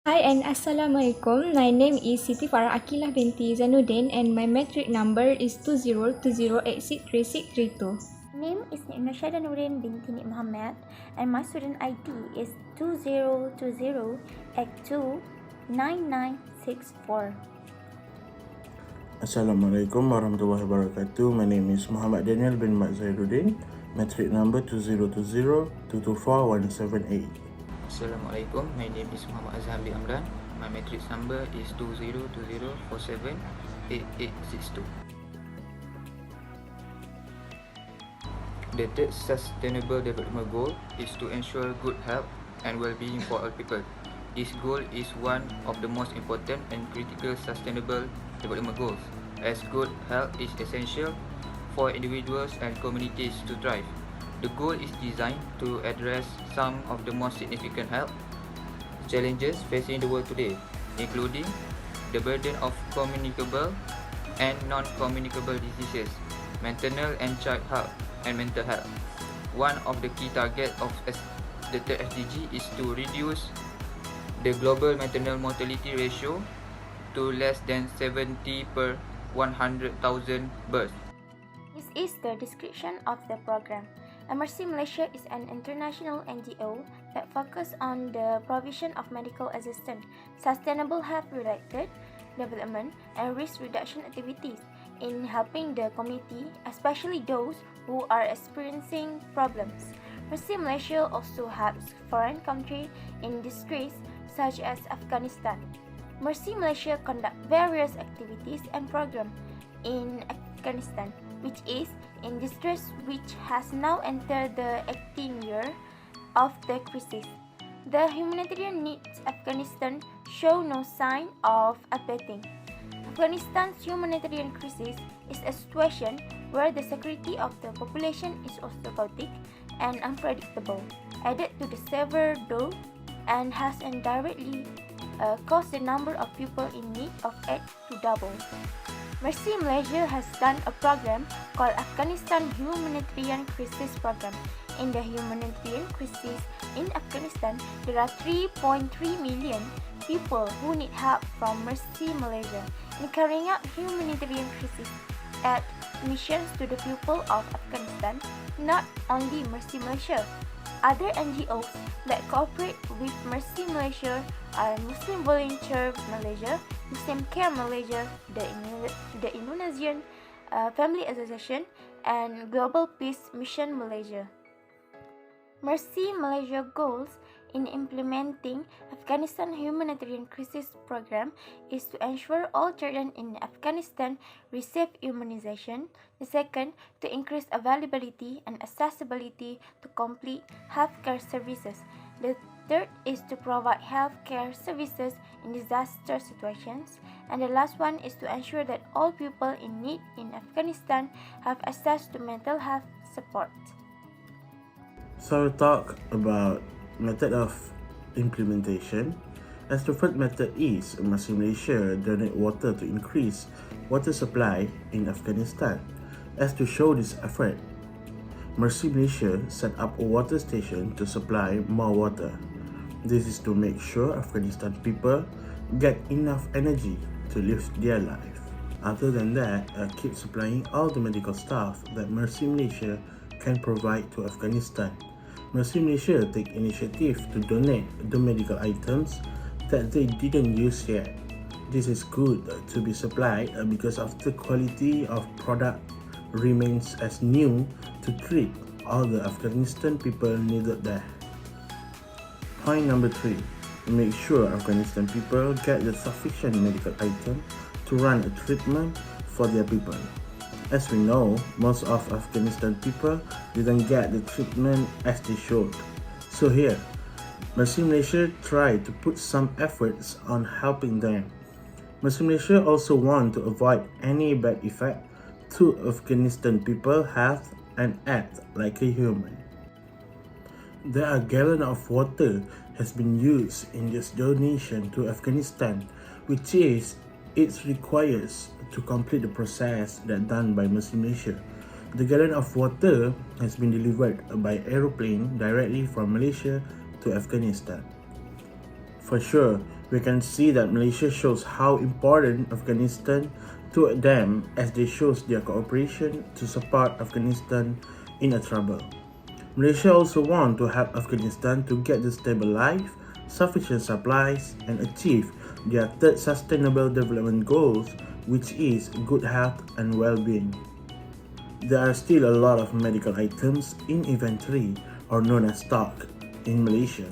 Hi and Assalamualaikum. My name is Siti Farah Akilah binti Zainuddin and my metric number is 2020863632. Name is Nurshada Nurin binti Nik Muhammad and my student ID is 2020829964. Assalamualaikum warahmatullahi wabarakatuh. My name is Muhammad Daniel bin Mat Zainuddin. Metric number 2020224178. Assalamualaikum, my name is Muhammad Azhar bin Amran. My matrix number is 2020478862. The third sustainable development goal is to ensure good health and well-being for all people. This goal is one of the most important and critical sustainable development goals, as good health is essential for individuals and communities to thrive. The goal is designed to address some of the most significant health challenges facing the world today, including the burden of communicable and non-communicable diseases, maternal and child health, and mental health. One of the key targets of the third SDG is to reduce the global maternal mortality ratio to less than 70 per 100,000 births. This is the description of the program. Mercy Malaysia is an international NGO that focuses on the provision of medical assistance, sustainable health-related development, and risk reduction activities in helping the community, especially those who are experiencing problems. Mercy Malaysia also helps foreign countries in distress such as Afghanistan. Mercy Malaysia conduct various activities and programs in Afghanistan, which is in distress, which has now entered the 18th year of the crisis. The humanitarian needs Afghanistan show no sign of abating. Afghanistan's humanitarian crisis is a situation where the security of the population is also chaotic and unpredictable, added to the severe drought, and has indirectly caused the number of people in need of aid to double. Mercy Malaysia has done a program called Afghanistan Humanitarian Crisis Program. In the humanitarian crisis in Afghanistan, there are 3.3 million people who need help from Mercy Malaysia in carrying out humanitarian crisis at missions to the people of Afghanistan, not only Mercy Malaysia. Other NGOs that cooperate with Mercy Malaysia are Muslim Volunteer Malaysia, Muslim Care Malaysia, the Indonesian Family Association, and Global Peace Mission Malaysia. Mercy Malaysia goals in implementing Afghanistan humanitarian crisis program is to ensure all children in Afghanistan receive immunization. The second, to increase availability and accessibility to complete healthcare services. The third is to provide healthcare services in disaster situations. And the last one is to ensure that all people in need in Afghanistan have access to mental health support. So we'll talk about method of implementation. As the first method is, Mercy Malaysia donate water to increase water supply in Afghanistan. As to show this effort, Mercy Malaysia set up a water station to supply more water. This is to make sure Afghanistan people get enough energy to live their life. Other than that, keep supplying all the medical staff that Mercy Malaysia can provide to Afghanistan. Mercy Malaysia take initiative to donate the medical items that they didn't use yet. This is good to be supplied because of the quality of product remains as new to treat all the Afghanistan people needed there. Point number 3. Make sure Afghanistan people get the sufficient medical item to run a treatment for their people. As we know, most of Afghanistan people didn't get the treatment as they should. So here, Mercy Malaysia tried to put some efforts on helping them. Mercy Malaysia also want to avoid any bad effect to Afghanistan people health and act like a human. There are gallons of water has been used in this donation to Afghanistan, which is it requires to complete the process that done by Mercy Malaysia. The gallon of water has been delivered by aeroplane directly from Malaysia to Afghanistan. For sure, We can see that Malaysia shows how important Afghanistan to them as they shows their cooperation to support Afghanistan in a trouble. Malaysia also want to help Afghanistan to get the stable life, sufficient supplies, and achieve their third sustainable development goals, which is good health and well-being. There are still a lot of medical items in inventory or known as stock in Malaysia.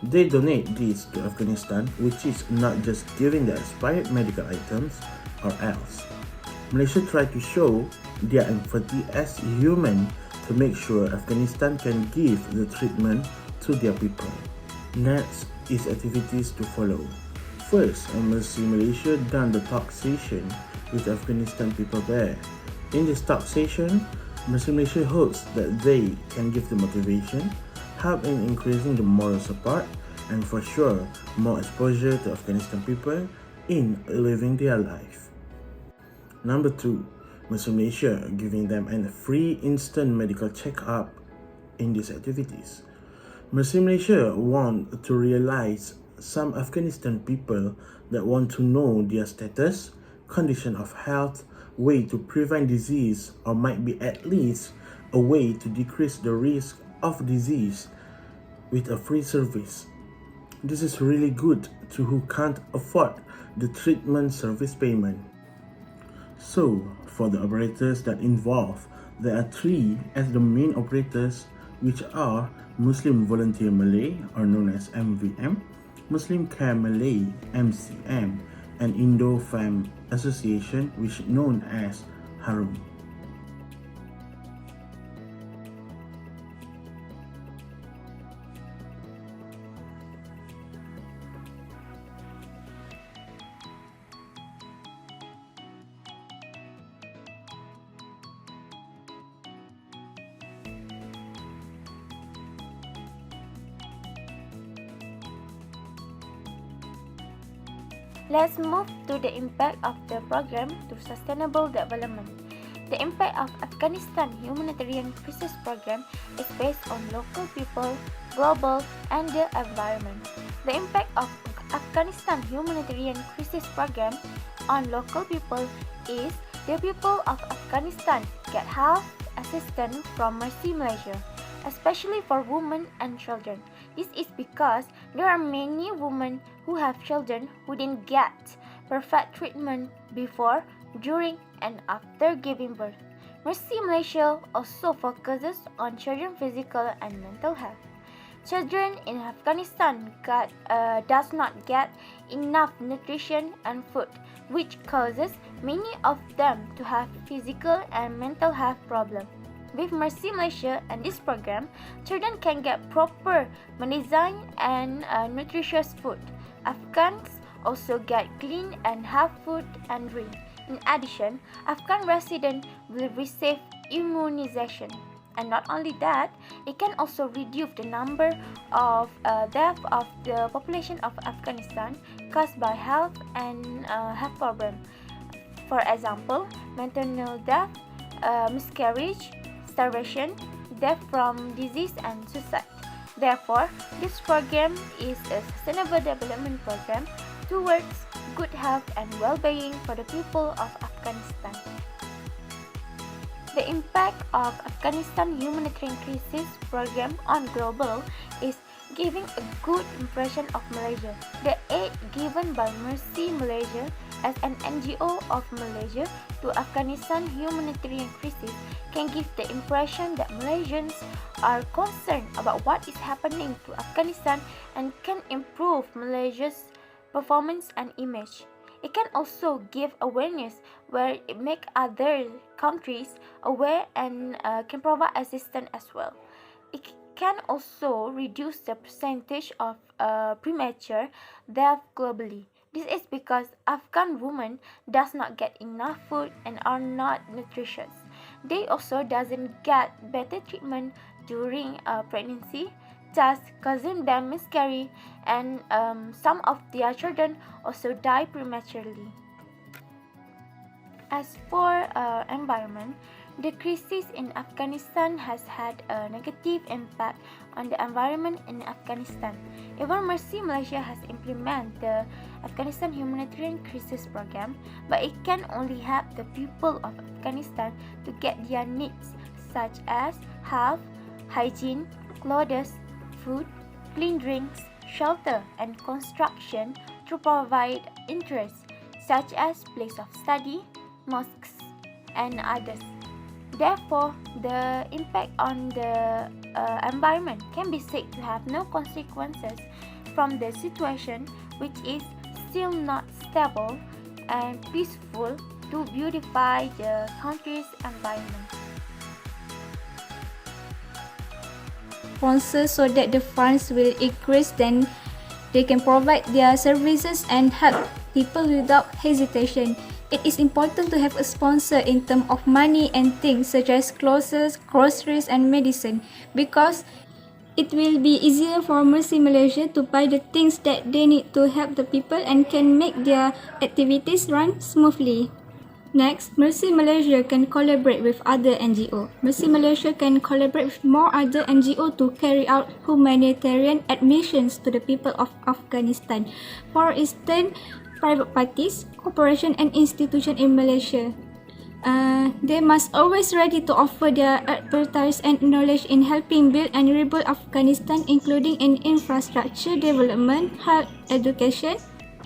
They donate these to Afghanistan, which is not just giving the expired medical items or else. Malaysia try to show their empathy as human to make sure Afghanistan can give the treatment to their people. Next is activities to follow. First, Embassy Malaysia done the talk session with Afghanistan people there. In this talk session, Embassy Malaysia hopes that they can give the motivation, help in increasing the moral support, and for sure, more exposure to Afghanistan people in living their life. Number 2, Muslim Malaysia giving them a free instant medical check-up in these activities. Muslim Malaysia want to realize some Afghanistan people that want to know their status, condition of health, way to prevent disease, or might be at least a way to decrease the risk of disease with a free service. This is really good to who can't afford the treatment service payment. So, for the operators that involve, there are 3 as the main operators, which are Muslim Volunteer Malay, or known as MVM, Muslim Care Malay, MCM, and Indo-Fam Association, which known as Harum. Let's move to the impact of the program to sustainable development. The impact of Afghanistan Humanitarian Crisis Program is based on local people, global, and the environment. The impact of Afghanistan Humanitarian Crisis Program on local people is the people of Afghanistan get health assistance from Mercy Malaysia, especially for women and children. This is because there are many women who have children who didn't get perfect treatment before, during, and after giving birth. Mercy Malaysia also focuses on children physical and mental health. Children in Afghanistan does not get enough nutrition and food, which causes many of them to have physical and mental health problems. With Mercy Malaysia and this program, children can get proper medicine and nutritious food. Afghans also get clean and healthy food and drink. In addition, Afghan residents will receive immunization. And not only that, it can also reduce the number of deaths of the population of Afghanistan caused by health and health problems. For example, maternal death, miscarriage, starvation, death from disease, and suicide. Therefore, this program is a sustainable development program towards good health and well-being for the people of Afghanistan. The impact of Afghanistan Humanitarian Crisis Program on global is giving a good impression of Malaysia. The aid given by Mercy Malaysia as an NGO of Malaysia to Afghanistan humanitarian crisis can give the impression that Malaysians are concerned about what is happening to Afghanistan and can improve Malaysia's performance and image. It can also give awareness where it make other countries aware and can provide assistance as well. It can also reduce the percentage of premature death globally. This is because Afghan women does not get enough food and are not nutritious. They also doesn't get better treatment during pregnancy, thus causing them miscarry, and some of their children also die prematurely. As for environment, the crisis in Afghanistan has had a negative impact on the environment in Afghanistan. Even Mercy Malaysia has implemented the Afghanistan Humanitarian Crisis Program, but it can only help the people of Afghanistan to get their needs such as health, hygiene, clothes, food, clean drinks, shelter, and construction to provide interests such as place of study, mosques, and others. Therefore, the impact on the environment can be said to have no consequences from the situation, which is still not stable and peaceful to beautify the country's environment. Sponsors so that the funds will increase, then they can provide their services and help people without hesitation. It is important to have a sponsor in terms of money and things such as clothes, groceries, and medicine, because it will be easier for Mercy Malaysia to buy the things that they need to help the people and can make their activities run smoothly. Next, Mercy Malaysia can collaborate with other NGO. Mercy Malaysia can collaborate with more other NGO to carry out humanitarian admissions to the people of Afghanistan. For instance, private parties, corporations, and institutions in Malaysia. They must always ready to offer their expertise and knowledge in helping build and rebuild Afghanistan, including in infrastructure development, health, education,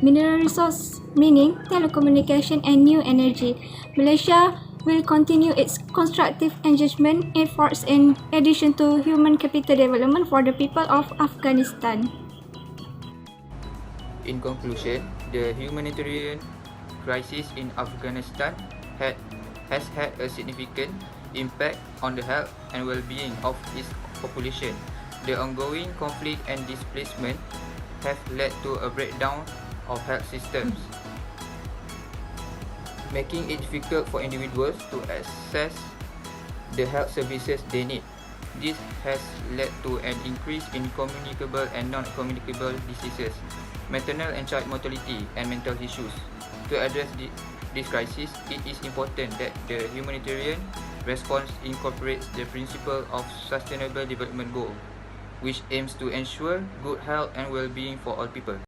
mineral resource, mining, telecommunication, and new energy. Malaysia will continue its constructive engagement efforts in addition to human capital development for the people of Afghanistan. In conclusion, the humanitarian crisis in Afghanistan has had a significant impact on the health and well-being of its population. The ongoing conflict and displacement have led to a breakdown of health systems, making it difficult for individuals to access the health services they need. This has led to an increase in communicable and non-communicable diseases, maternal and child mortality, and mental issues. To address this crisis, it is important that the humanitarian response incorporates the principle of Sustainable Development Goal, which aims to ensure good health and well-being for all people.